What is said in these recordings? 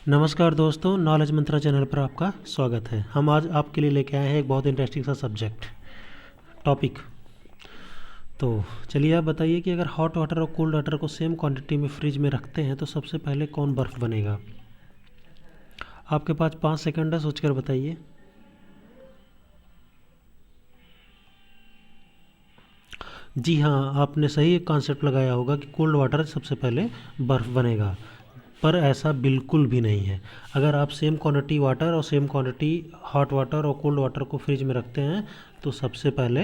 नमस्कार दोस्तों, नॉलेज मंत्रा चैनल पर आपका स्वागत है। हम आज आपके लिए लेके आए हैं एक बहुत इंटरेस्टिंग सा सब्जेक्ट टॉपिक। तो चलिए आप बताइए कि अगर हॉट वाटर और कोल्ड वाटर को सेम क्वांटिटी में फ्रिज में रखते हैं तो सबसे पहले कौन बर्फ़ बनेगा। आपके पास 5 सेकंड है, सोचकर बताइए। जी हाँ, आपने सही एक कॉन्सेप्ट लगाया होगा कि कोल्ड वाटर सबसे पहले बर्फ़ बनेगा, पर ऐसा बिल्कुल भी नहीं है। अगर आप सेम क्वांटिटी वाटर और सेम क्वांटिटी हॉट वाटर और कोल्ड वाटर को फ्रिज में रखते हैं तो सबसे पहले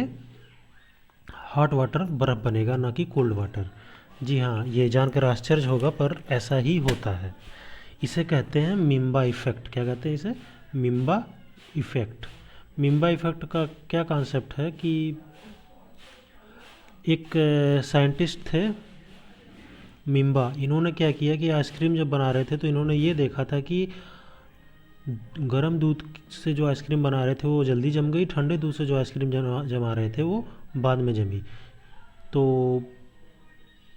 हॉट वाटर बर्फ़ बनेगा, ना कि कोल्ड वाटर। जी हाँ, ये जानकर आश्चर्य होगा पर ऐसा ही होता है। इसे कहते हैं मिम्बा इफ़ेक्ट। क्या कहते हैं इसे? मिम्बा इफ़ेक्ट। मिम्बा इफ़ेक्ट का क्या कॉन्सेप्ट है कि एक साइंटिस्ट थे मिम्बा। इन्होंने क्या किया कि आइसक्रीम जब बना रहे थे तो इन्होंने ये देखा था कि गर्म दूध से जो आइसक्रीम बना रहे थे वो जल्दी जम गई, ठंडे दूध से जो आइसक्रीम जमा रहे थे वो बाद में जमी। तो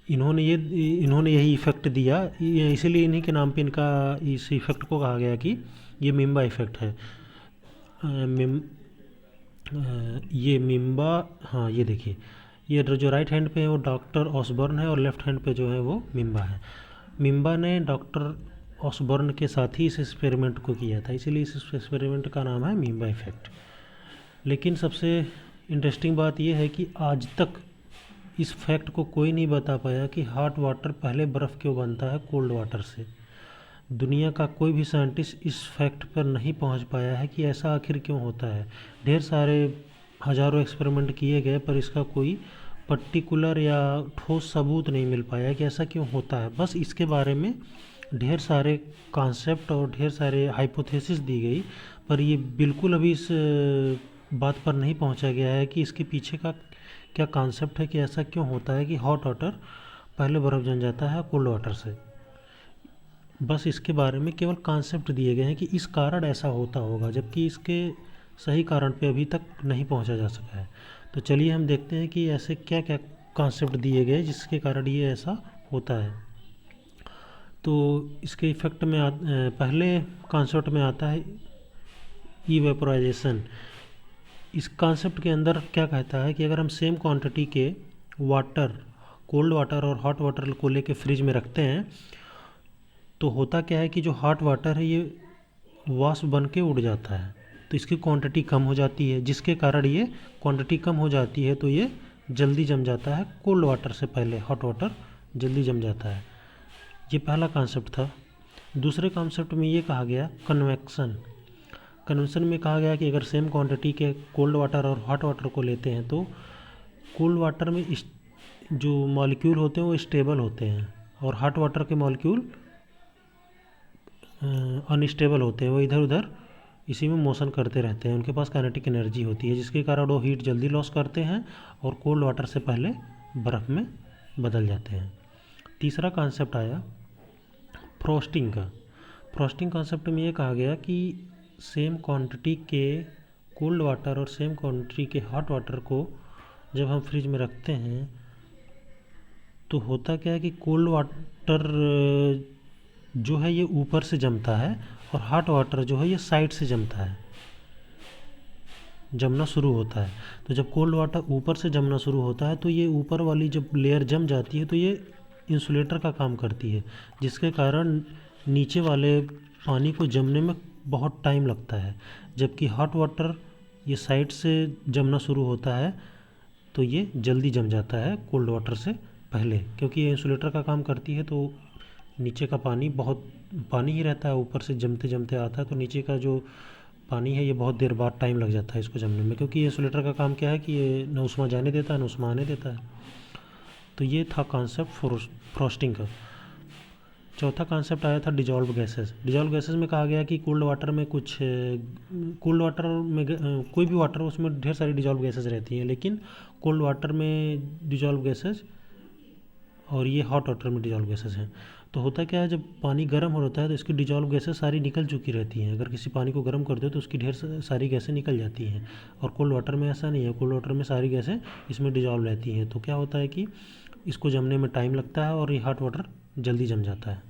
इन्होंने यही इफ़ेक्ट दिया, इसीलिए इन्हीं के नाम पे इनका इस इफ़ेक्ट को कहा गया कि ये मिम्बा इफ़ेक्ट है। मिम ये मिम्बा, हाँ ये देखिए, ये जो राइट हैंड पे है वो डॉक्टर ऑसबर्न है और लेफ्ट हैंड पे जो है वो मिम्बा है। मिम्बा ने डॉक्टर ऑसबर्न के साथ ही इस एक्सपेरिमेंट को किया था, इसीलिए इस एक्सपेरिमेंट का नाम है मिम्बा इफ़ेक्ट। लेकिन सबसे इंटरेस्टिंग बात यह है कि आज तक इस फैक्ट को कोई नहीं बता पाया कि हॉट वाटर पहले बर्फ़ क्यों बनता है कोल्ड वाटर से। दुनिया का कोई भी साइंटिस्ट इस फैक्ट पर नहीं पहुंच पाया है कि ऐसा आखिर क्यों होता है। ढेर सारे हज़ारों एक्सपेरिमेंट किए गए पर इसका कोई पर्टिकुलर या ठोस सबूत नहीं मिल पाया कि ऐसा क्यों होता है। बस इसके बारे में ढेर सारे कॉन्सेप्ट और ढेर सारे हाइपोथेसिस दी गई, पर ये बिल्कुल अभी इस बात पर नहीं पहुंचा गया है कि इसके पीछे का क्या कॉन्सेप्ट है कि ऐसा क्यों होता है कि हॉट वाटर पहले बर्फ़ जम जाता है कोल्ड वाटर से। बस इसके बारे में केवल कॉन्सेप्ट दिए गए हैं कि इस कारण ऐसा होता होगा, जबकि इसके सही कारण पे अभी तक नहीं पहुंचा जा सका है। तो चलिए हम देखते हैं कि ऐसे क्या क्या कॉन्सेप्ट दिए गए जिसके कारण ये ऐसा होता है। तो इसके इफ़ेक्ट में पहले कॉन्सेप्ट में आता है इवेपोराइजेशन। इस कॉन्सेप्ट के अंदर क्या कहता है कि अगर हम सेम क्वांटिटी के वाटर, कोल्ड वाटर और हॉट वाटर को लेके फ्रिज में रखते हैं तो होता क्या है कि जो हॉट वाटर है ये वाष्प बन के उड़ जाता है, तो इसकी क्वांटिटी कम हो जाती है, जिसके कारण ये क्वांटिटी कम हो जाती है तो ये जल्दी जम जाता है कोल्ड वाटर से पहले। हॉट वाटर जल्दी जम जाता है। ये पहला कॉन्सेप्ट था। दूसरे कॉन्सेप्ट में ये कहा गया कन्वेक्शन। कन्वेक्शन में कहा गया कि अगर सेम क्वांटिटी के कोल्ड वाटर और हॉट वाटर को लेते हैं तो कोल्ड वाटर में जो मॉलिक्यूल होते हैं वो स्टेबल होते हैं और हॉट वाटर के मॉलिक्यूल अनस्टेबल होते हैं, वो इधर उधर इसी में मोशन करते रहते हैं। उनके पास काइनेटिक एनर्जी होती है जिसके कारण वो हीट जल्दी लॉस करते हैं और कोल्ड वाटर से पहले बर्फ़ में बदल जाते हैं। तीसरा कॉन्सेप्ट आया फ्रोस्टिंग का। फ्रोस्टिंग कॉन्सेप्ट में ये कहा गया कि सेम क्वांटिटी के कोल्ड वाटर और सेम क्वांटिटी के हॉट वाटर को जब हम फ्रिज में रखते हैं तो होता क्या है कि कोल्ड वाटर जो है ये ऊपर से जमता है और हॉट वाटर जो है ये साइड से जमता है, जमना शुरू होता है। तो जब कोल्ड वाटर ऊपर से जमना शुरू होता है तो ये ऊपर वाली जब लेयर जम जाती है तो ये इंसुलेटर का काम करती है, जिसके कारण नीचे वाले पानी को जमने में बहुत टाइम लगता है। जबकि हॉट वाटर ये साइड से जमना शुरू होता है तो ये जल्दी जम जाता है कोल्ड वाटर से पहले, क्योंकि ये इंसुलेटर का काम करती है। तो नीचे का पानी बहुत पानी ही रहता है, ऊपर से जमते जमते आता है तो नीचे का जो पानी है ये बहुत देर बाद टाइम लग जाता है इसको जमने में, क्योंकि ये इंसुलेटर का काम क्या है कि ये न उष्मा जाने देता है न उष्मा आने देता है। तो ये था कॉन्सेप्ट फ्रोस्टिंग का। चौथा कॉन्सेप्ट आया था डिजॉल्व गैसेस। डिजॉल्व गैसेस में कहा गया कि कोल्ड वाटर में कोल्ड वाटर में कोई भी वाटर उसमें ढेर सारी डिजॉल्व गैसेस रहती हैं, लेकिन कोल्ड वाटर में डिजॉल्व गैसेस और ये हॉट वाटर में डिजॉल्व गैसेस हैं। तो होता क्या है, जब पानी गर्म हो जाता है तो इसकी डिजॉल्व गैसेस सारी निकल चुकी रहती हैं। अगर किसी पानी को गर्म कर दो तो उसकी ढेर सारी गैसें निकल जाती हैं, और कोल्ड वाटर में ऐसा नहीं है। कोल्ड वाटर में सारी गैसें इसमें डिजॉल्व रहती हैं। तो क्या होता है कि इसको जमने में टाइम लगता है और ये हॉट वाटर जल्दी जम जाता है।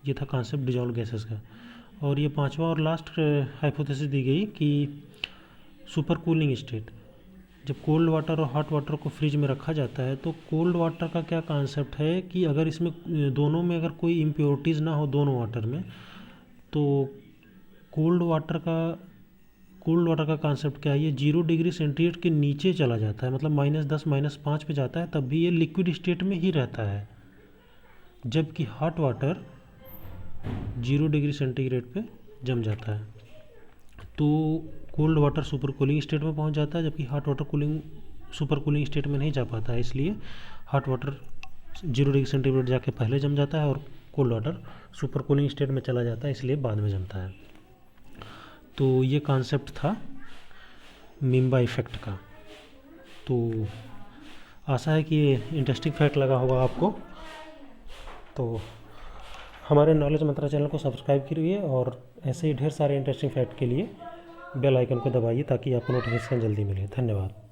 ये था कॉन्सेप्ट डिजॉल्व गैसेस का। और ये पांचवा और लास्ट हाइपोथेसिस दी गई कि सुपर कूलिंग स्टेट, जब कोल्ड वाटर और हॉट वाटर को फ्रिज में रखा जाता है तो कोल्ड वाटर का क्या कॉन्सेप्ट है कि अगर इसमें दोनों में अगर कोई इम्प्योरिटीज़ ना हो दोनों वाटर में, तो कोल्ड वाटर का कॉन्सेप्ट क्या है, ये 0 डिग्री सेंटीग्रेड के नीचे चला जाता है, मतलब -10 -5 पे जाता है, तब भी ये लिक्विड स्टेट में ही रहता है। जबकि हॉट वाटर 0 डिग्री सेंटीग्रेड पे जम जाता है। तो cold water super cooling state में पहुंच जाता है, जबकि hot water super cooling state में नहीं जा पाता है। इसलिए हॉट वाटर 0 डिग्री सेंटीग्रेड जाके पहले जम जाता है और cold water super cooling state में चला जाता है, इसलिए बाद में जमता है। तो ये कॉन्सेप्ट था मिम्बा इफ़ेक्ट का। तो आशा है कि ये इंटरेस्टिंग फैक्ट लगा होगा आपको। तो हमारे नॉलेज मंत्रा चैनल को सब्सक्राइब करिए और ऐसे ही ढेर सारे इंटरेस्टिंग फैक्ट के लिए बेल आइकन को दबाइए ताकि आपको नोटिफिकेशन जल्दी मिले। धन्यवाद।